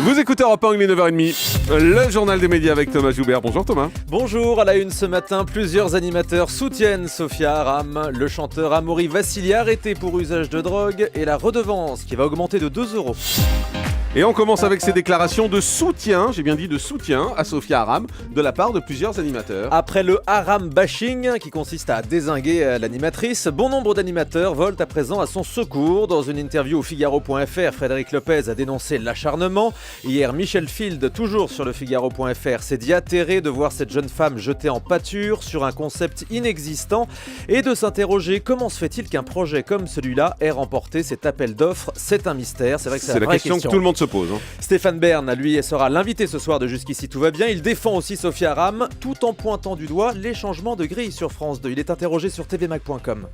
Vous écoutez Europe 1, il est 9h30. Le journal des médias avec Thomas Joubert. Bonjour Thomas. Bonjour, à la une ce matin, plusieurs animateurs soutiennent Sophia Aram. Le chanteur Amaury Vassili arrêté pour usage de drogue et la redevance qui va augmenter de 2 €. Et on commence avec ces déclarations de soutien, j'ai bien dit de soutien, à Sophia Aram, de la part de plusieurs animateurs. Après le Aram bashing, qui consiste à dézinguer l'animatrice, bon nombre d'animateurs volent à présent à son secours. Dans une interview au Figaro.fr, Frédéric Lopez a dénoncé l'acharnement. Hier, Michel Field, toujours sur le Figaro.fr, s'est dit atterré de voir cette jeune femme jetée en pâture sur un concept inexistant et de s'interroger comment se fait-il qu'un projet comme celui-là ait remporté cet appel d'offres. C'est un mystère, c'est vrai que c'est la vraie question que tout le monde se pose. Stéphane Bern, lui, sera l'invité ce soir de Jusqu'ici tout va bien. Il défend aussi Sophia Aram tout en pointant du doigt les changements de grille sur France 2. Il est interrogé sur tvmac.com.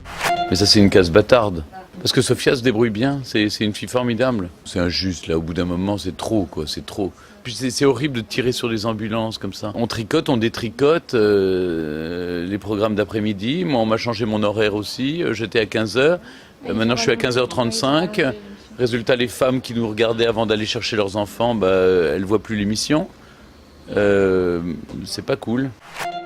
Mais ça, c'est une case bâtarde. Parce que Sophia se débrouille bien, c'est une fille formidable. C'est injuste, là, au bout d'un moment, c'est trop, quoi, c'est trop. Puis c'est horrible de tirer sur des ambulances comme ça. On tricote, on détricote les programmes d'après-midi. Moi, on m'a changé mon horaire aussi. J'étais à 15h. Maintenant, je suis à 15h35. Résultat, les femmes qui nous regardaient avant d'aller chercher leurs enfants, elles voient plus l'émission. C'est pas cool.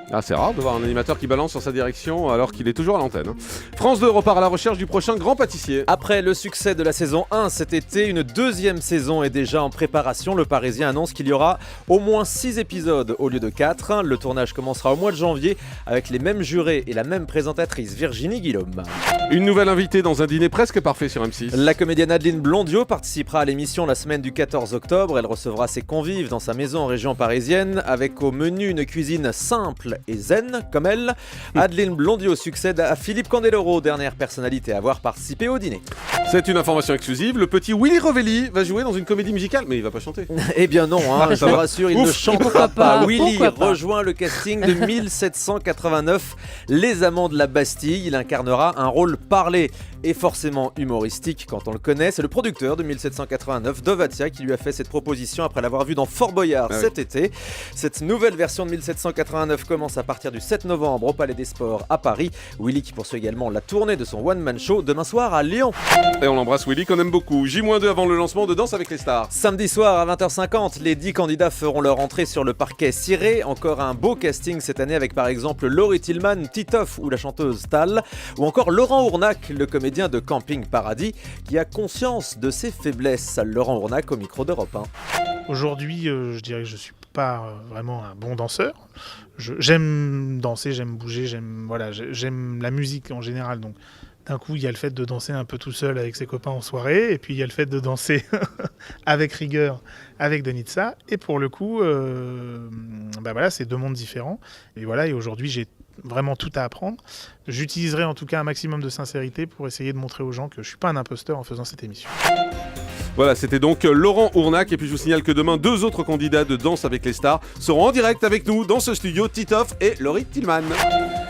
Ah, c'est rare de voir un animateur qui balance sur sa direction alors qu'il est toujours à l'antenne. France 2 repart à la recherche du prochain grand pâtissier. Après le succès de la saison 1 cet été, une deuxième saison est déjà en préparation. Le Parisien annonce qu'il y aura au moins 6 épisodes au lieu de 4. Le tournage commencera au mois de janvier avec les mêmes jurés et la même présentatrice, Virginie Guillaume. Une nouvelle invitée dans un dîner presque parfait sur M6. La comédienne Adeline Blondiot participera à l'émission la semaine du 14 octobre. Elle recevra ses convives dans sa maison en région parisienne avec au menu une cuisine simple et zen comme elle. Adeline Blondiot succède à Philippe Candeloro, dernière personnalité à avoir participé au dîner. C'est une information exclusive, le petit Willy Revelli va jouer dans une comédie musicale, mais il va pas chanter. Eh bien non, je vous rassure, il ne chantera pas. Willy pas rejoint le casting de 1789, Les Amants de la Bastille. Il incarnera un rôle parlé et forcément humoristique quand on le connaît. C'est le producteur de 1789, Dovatia, qui lui a fait cette proposition après l'avoir vu dans Fort Boyard cet été. Cette nouvelle version de 1789 commence à partir du 7 novembre au Palais des Sports à Paris. Willy qui poursuit également la tournée de son one-man show demain soir à Lyon. Et on l'embrasse Willy qu'on aime beaucoup. J-2 avant le lancement de Danse avec les stars. Samedi soir à 20h50, les 10 candidats feront leur entrée sur le parquet ciré. Encore un beau casting cette année avec par exemple Laurie Tillman, Titoff ou la chanteuse Tal, ou encore Laurent Ournac, le comédien de Camping Paradis, qui a conscience de ses faiblesses. Laurent Ournac au micro d'Europe 1. Aujourd'hui, je dirais que je suis pas vraiment un bon danseur. J'aime danser, j'aime bouger, j'aime la musique en général. Donc, d'un coup, il y a le fait de danser un peu tout seul avec ses copains en soirée, et puis il y a le fait de danser avec rigueur avec Denitsa. Et pour le coup, c'est deux mondes différents. Et voilà, et aujourd'hui, j'ai vraiment tout à apprendre. J'utiliserai en tout cas un maximum de sincérité pour essayer de montrer aux gens que je suis pas un imposteur en faisant cette émission. Voilà, c'était donc Laurent Ournac. Et puis je vous signale que demain, 2 autres candidats de Danse avec les stars seront en direct avec nous dans ce studio, Titoff et Laurie Tillman.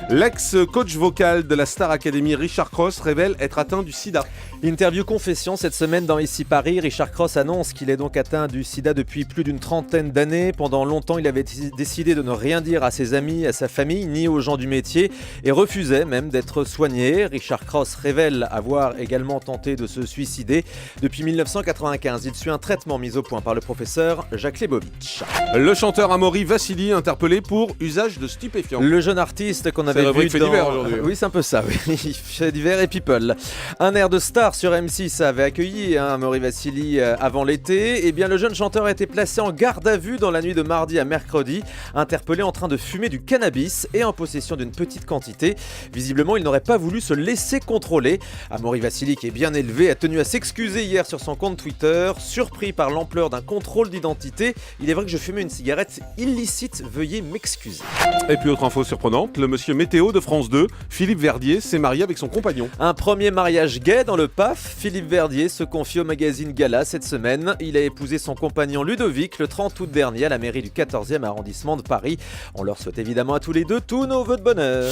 L'ex-coach vocal de la Star Academy, Richard Cross, révèle être atteint du sida. Interview confession cette semaine dans Ici Paris. Richard Cross annonce qu'il est donc atteint du sida depuis plus d'une trentaine d'années. Pendant longtemps, il avait décidé de ne rien dire à ses amis, à sa famille, ni aux gens du métier, et refusait même d'être soigné. Richard Cross révèle avoir également tenté de se suicider. Depuis 1995, il suit un traitement mis au point par le professeur Jacques Lebovitch. Le chanteur Amaury Vassili interpellé pour usage de stupéfiants. Le jeune artiste qu'on avait vu fait dans... divers aujourd'hui. Oui, c'est un peu ça, oui. Fait divers et people. Un air de star sur M6 avait accueilli Amaury Vassili avant l'été. Eh bien, le jeune chanteur a été placé en garde à vue dans la nuit de mardi à mercredi, interpellé en train de fumer du cannabis et en possession d'une petite quantité. Visiblement, il n'aurait pas voulu se laisser contrôler. Amaury Vassili, qui est bien élevé, a tenu à s'excuser hier sur son compte Twitter. Surpris par l'ampleur d'un contrôle d'identité, il est vrai que je fumais une cigarette illicite, veuillez m'excuser. Et puis autre info surprenante, le monsieur météo de France 2, Philippe Verdier, s'est marié avec son compagnon. Un premier mariage gay dans le PAF. Philippe Verdier se confie au magazine Gala cette semaine. Il a épousé son compagnon Ludovic le 30 août dernier à la mairie du 14e arrondissement de Paris. On leur souhaite évidemment à tous les deux tous nos vœux de bonheur.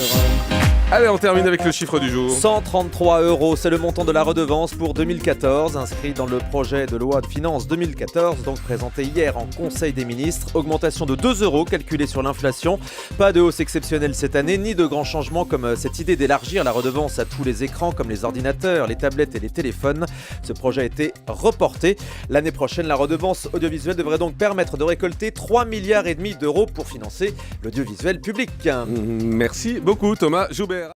Allez, on termine avec le chiffre du jour. 133 €, c'est le montant de la redevance pour 2014, inscrit dans le projet de loi de finances 2014, donc présenté hier en Conseil des ministres. Augmentation de 2 € calculée sur l'inflation. Pas de hausse exceptionnelle cette année, ni de grands changements comme cette idée d'élargir la redevance à tous les écrans comme les ordinateurs, les tablettes et les téléphones. Ce projet a été reporté. L'année prochaine, la redevance audiovisuelle devrait donc permettre de récolter 3,5 milliards d'euros pour financer l'audiovisuel public. Merci beaucoup Thomas Joubert.